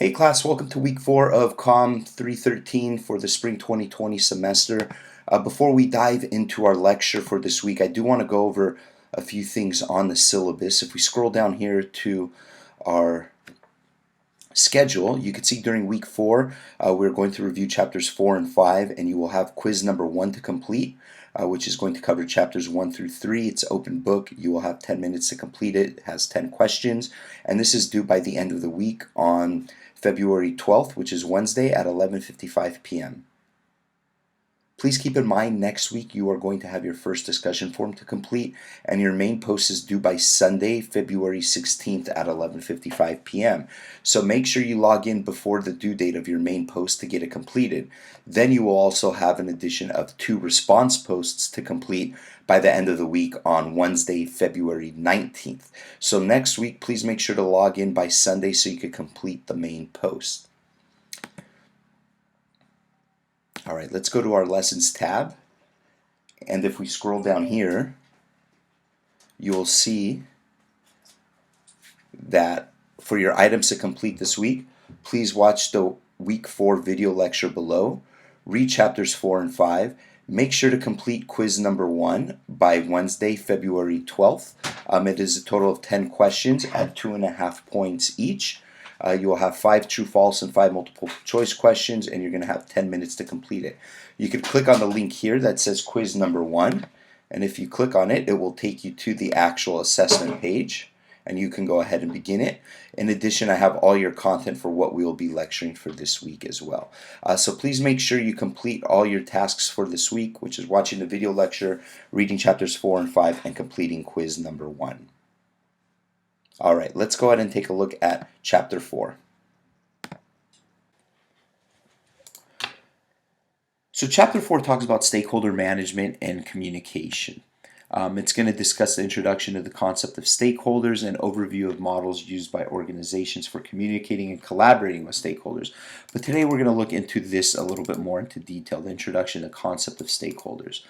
Hey class, welcome to week 4 of COMM 313 for the spring 2020 semester. Before we dive into our lecture for this week, I do want to go over a few things on the syllabus. If we scroll down here to our schedule, you can see during week 4 we're going to review chapters 4 and 5, and you will have quiz number 1 to complete, which is going to cover chapters 1 through 3. It's open book. You will have 10 minutes to complete it. It has 10 questions, and this is due by the end of the week on February 12th, which is Wednesday at 11:55 p.m. Please keep in mind next week you are going to have your first discussion form to complete, and your main post is due by Sunday, February 16th at 11:55 p.m. So make sure you log in before the due date of your main post to get it completed. Then you will also have an addition of 2 response posts to complete by the end of the week on Wednesday, February 19th. So next week, please make sure to log in by Sunday so you can complete the main post. All right, let's go to our lessons tab, and if we scroll down here, you will see that for your items to complete this week, please watch the week 4 video lecture below, read chapters 4 and 5, make sure to complete quiz number 1 by Wednesday, February 12th. It is a total of 10 questions at 2.5 points each. You will have 5 true, false, and 5 multiple choice questions, and you're going to have 10 minutes to complete it. You can click on the link here that says quiz number 1, and if you click on it, it will take you to the actual assessment page, and you can go ahead and begin it. In addition, I have all your content for what we will be lecturing for this week as well. So please make sure you complete all your tasks for this week, which is watching the video lecture, reading chapters 4 and 5, and completing quiz number 1. All right, let's go ahead and take a look at chapter 4. So chapter 4 talks about stakeholder management and communication. It's going to discuss the introduction of the concept of stakeholders and overview of models used by organizations for communicating and collaborating with stakeholders. But today we're going to look into this a little bit more into detail, the introduction of the concept of stakeholders.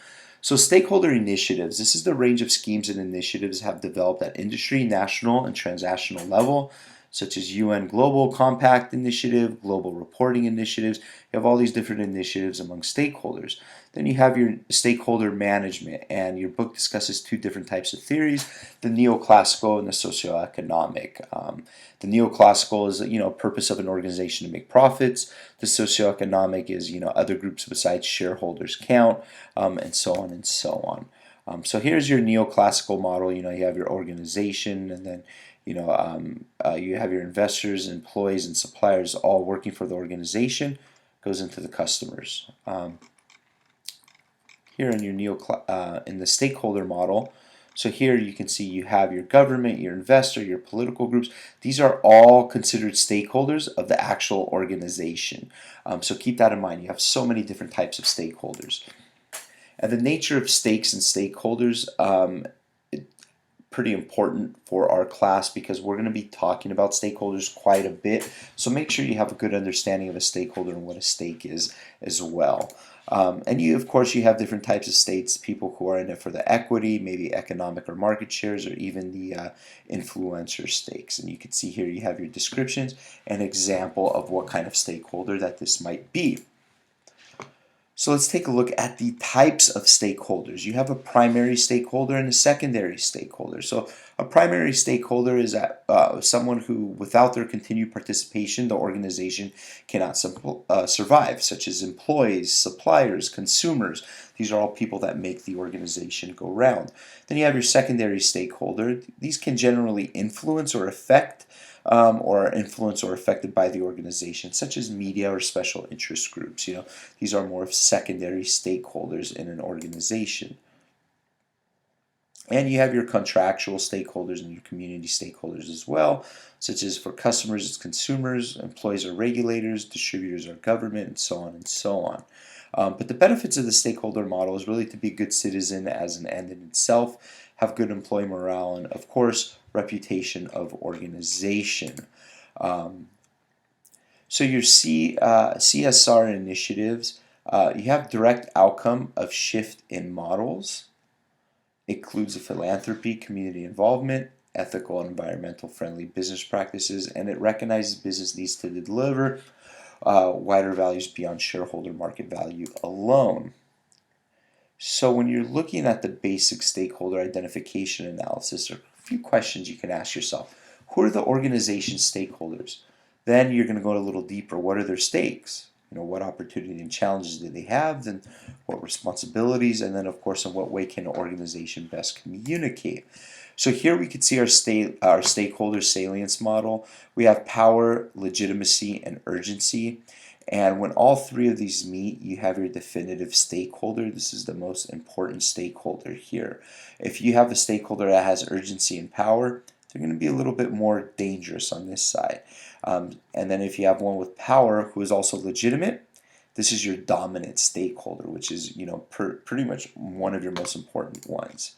So stakeholder initiatives, this is the range of schemes and initiatives have developed at industry, national, and transnational level, such as UN Global Compact Initiative, Global Reporting Initiatives. You have all these different initiatives among stakeholders. Then you have your stakeholder management, and your book discusses 2 different types of theories, the neoclassical and the socioeconomic. The neoclassical is, purpose of an organization to make profits. The socioeconomic is, other groups besides shareholders count, and so on and so on. So here's your neoclassical model. You have your organization, and then you have your investors, employees, and suppliers all working for the organization. Goes into the customers. Here in your in the stakeholder model, so here you can see you have your government, your investor, your political groups. These are all considered stakeholders of the actual organization. So keep that in mind. You have so many different types of stakeholders. And the nature of stakes and stakeholders, pretty important for our class because we're going to be talking about stakeholders quite a bit. So make sure you have a good understanding of a stakeholder and what a stake is as well. And of course, you have different types of stakes, people who are in it for the equity, maybe economic or market shares, or even the influencer stakes. And you can see here you have your descriptions and example of what kind of stakeholder that this might be. So let's take a look at the types of stakeholders. You have a primary stakeholder and a secondary stakeholder. So a primary stakeholder is someone who, without their continued participation, the organization cannot survive, such as employees, suppliers, consumers. These are all people that make the organization go round. Then you have your secondary stakeholder. These can generally influence or affect or influenced or affected by the organization, such as media or special interest groups. These are more of secondary stakeholders in an organization. And you have your contractual stakeholders and your community stakeholders as well, such as for customers, it's consumers, employees are regulators, distributors are government, and so on and so on. But the benefits of the stakeholder model is really to be a good citizen as an end in itself, have good employee morale, and of course, reputation of organization. So your CSR initiatives, you have direct outcome of shift in models. It includes a philanthropy, community involvement, ethical and environmental friendly business practices, and it recognizes business needs to deliver wider values beyond shareholder market value alone. So when you're looking at the basic stakeholder identification analysis, there are a few questions you can ask yourself. Who are the organization stakeholders? Then you're going to go a little deeper. What are their stakes? What opportunity and challenges do they have? Then what responsibilities? And then, of course, in what way can an organization best communicate? So here we can see our stakeholder salience model. We have power, legitimacy, and urgency. And when all three of these meet, you have your definitive stakeholder. This is the most important stakeholder here. If you have a stakeholder that has urgency and power, they're going to be a little bit more dangerous on this side. And then if you have one with power who is also legitimate, this is your dominant stakeholder, which is pretty much one of your most important ones.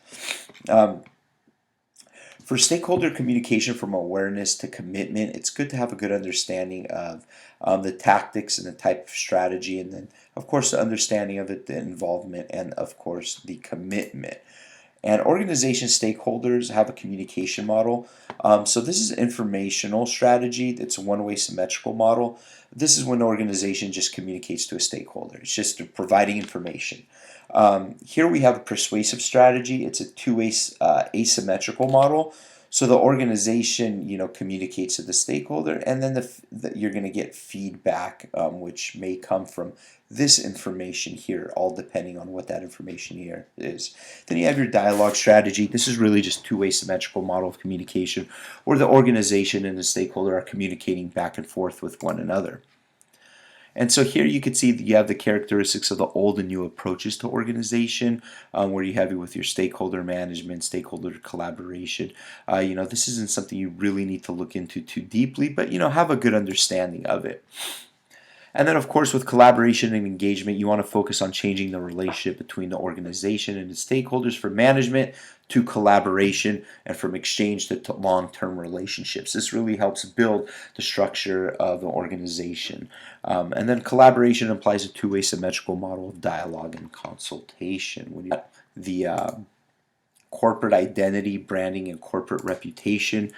For stakeholder communication from awareness to commitment, it's good to have a good understanding of the tactics and the type of strategy, and then, of course, the understanding of it, the involvement, and, of course, the commitment. And organization stakeholders have a communication model. So this is informational strategy. It's a one-way symmetrical model. This is when the organization just communicates to a stakeholder. It's just providing information. Here we have a persuasive strategy. It's a two-way asymmetrical model. So the organization, communicates to the stakeholder, and then you're going to get feedback, which may come from this information here, all depending on what that information here is. Then you have your dialogue strategy. This is really just two-way symmetrical model of communication, where the organization and the stakeholder are communicating back and forth with one another. And so here you can see that you have the characteristics of the old and new approaches to organization, where you have it with your stakeholder management, stakeholder collaboration. This isn't something you really need to look into too deeply, but have a good understanding of it. And then, of course, with collaboration and engagement, you want to focus on changing the relationship between the organization and its stakeholders from management to collaboration and from exchange to long-term relationships. This really helps build the structure of the organization. And then collaboration implies a two-way symmetrical model of dialogue and consultation. When you the corporate identity, branding, and corporate reputation.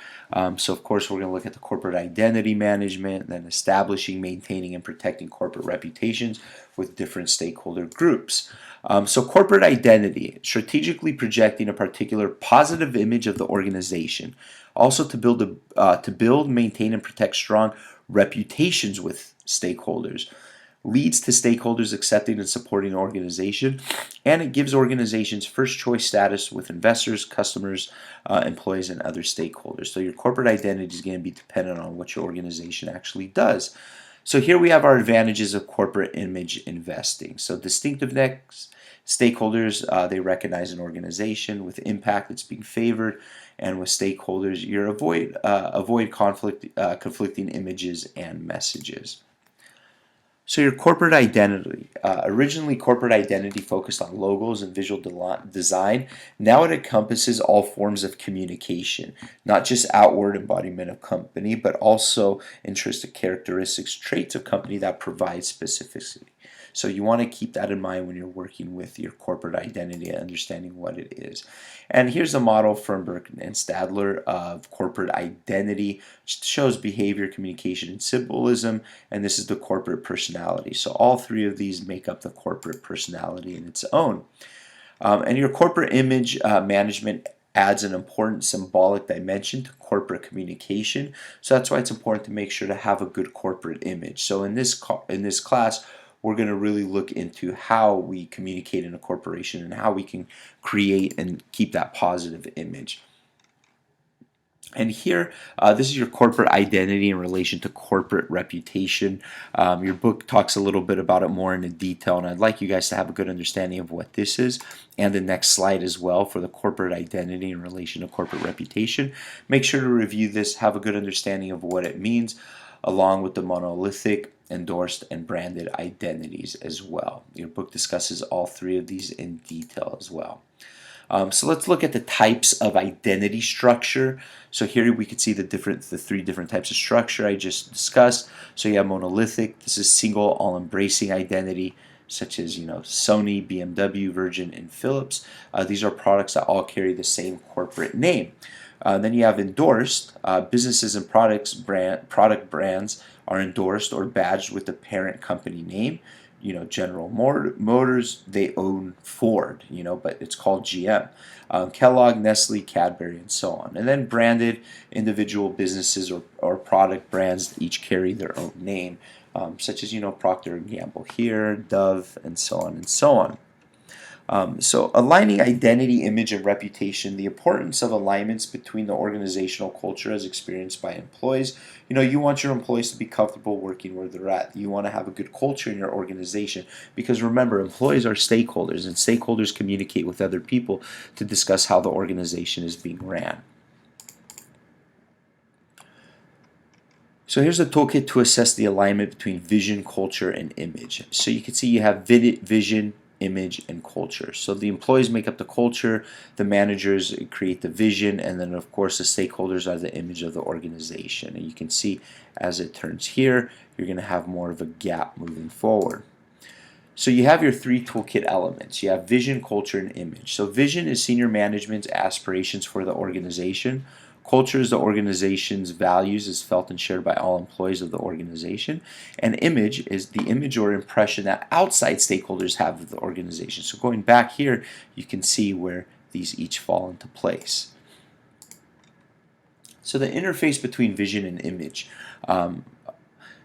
So of course we're going to look at the corporate identity management, then establishing, maintaining, and protecting corporate reputations with different stakeholder groups. So corporate identity, strategically projecting a particular positive image of the organization. Also to build, maintain, and protect strong reputations with stakeholders. Leads to stakeholders accepting and supporting an organization, and it gives organizations first choice status with investors, customers, employees, and other stakeholders. So your corporate identity is going to be dependent on what your organization actually does. So here we have our advantages of corporate image investing. So distinctiveness, stakeholders, they recognize an organization with impact that's being favored, and with stakeholders, you avoid conflicting images and messages. So your corporate identity. Originally, corporate identity focused on logos and visual design. Now it encompasses all forms of communication, not just outward embodiment of company, but also intrinsic characteristics, traits of company that provide specificity. So you want to keep that in mind when you're working with your corporate identity and understanding what it is. And here's a model from Birkin and Stadler of corporate identity, which shows behavior, communication, and symbolism. And this is the corporate personality. So all three of these make up the corporate personality in its own. And your corporate image management adds an important symbolic dimension to corporate communication. So that's why it's important to make sure to have a good corporate image. So in this class, we're going to really look into how we communicate in a corporation and how we can create and keep that positive image. And here, this is your corporate identity in relation to corporate reputation. Your book talks a little bit about it more in detail, and I'd like you guys to have a good understanding of what this is, and the next slide as well for the corporate identity in relation to corporate reputation. Make sure to review this, have a good understanding of what it means, along with the monolithic, endorsed, and branded identities as well. Your book discusses all three of these in detail as well. So let's look at the types of identity structure. So here we can see the three different types of structure I just discussed. So you have monolithic. This is single, all-embracing identity, such as Sony, BMW, Virgin, and Philips. These are products that all carry the same corporate name. Then you have endorsed. Businesses and product brands are endorsed or badged with the parent company name. General Motors, they own Ford, but it's called GM. Kellogg, Nestle, Cadbury, and so on. And then branded individual businesses or product brands that each carry their own name, such as, Procter & Gamble here, Dove, and so on and so on. So aligning identity, image, and reputation, the importance of alignments between the organizational culture as experienced by employees. You want your employees to be comfortable working where they're at. You want to have a good culture in your organization because remember, employees are stakeholders, and stakeholders communicate with other people to discuss how the organization is being ran. So here's a toolkit to assess the alignment between vision, culture, and image. So you can see you have vision, image, and culture. So the employees make up the culture, the managers create the vision, and then of course the stakeholders are the image of the organization. And you can see as it turns here, you're going to have more of a gap moving forward. So you have your three toolkit elements. You have vision, culture, and image. So vision is senior management's aspirations for the organization. Culture is the organization's values as felt and shared by all employees of the organization. And image is the image or impression that outside stakeholders have of the organization. So going back here, you can see where these each fall into place. So the interface between vision and image.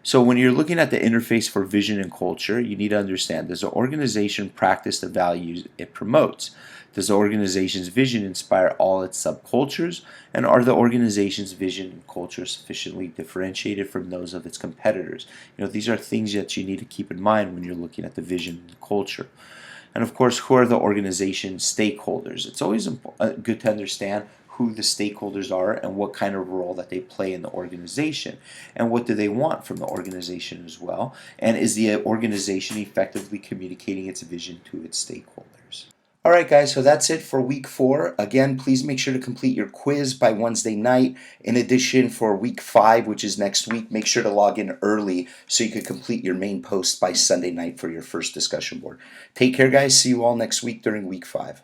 So when you're looking at the interface for vision and culture, you need to understand, does the organization practice the values it promotes? Does the organization's vision inspire all its subcultures? And are the organization's vision and culture sufficiently differentiated from those of its competitors? These are things that you need to keep in mind when you're looking at the vision and culture. And of course, who are the organization's stakeholders? It's always good to understand who the stakeholders are and what kind of role that they play in the organization, and what do they want from the organization as well, and is the organization effectively communicating its vision to its stakeholders. Alright guys, so that's it for week 4. Again, please make sure to complete your quiz by Wednesday night. In addition, for week 5, which is next week, make sure to log in early so you can complete your main post by Sunday night for your first discussion board. Take care guys, see you all next week during week 5.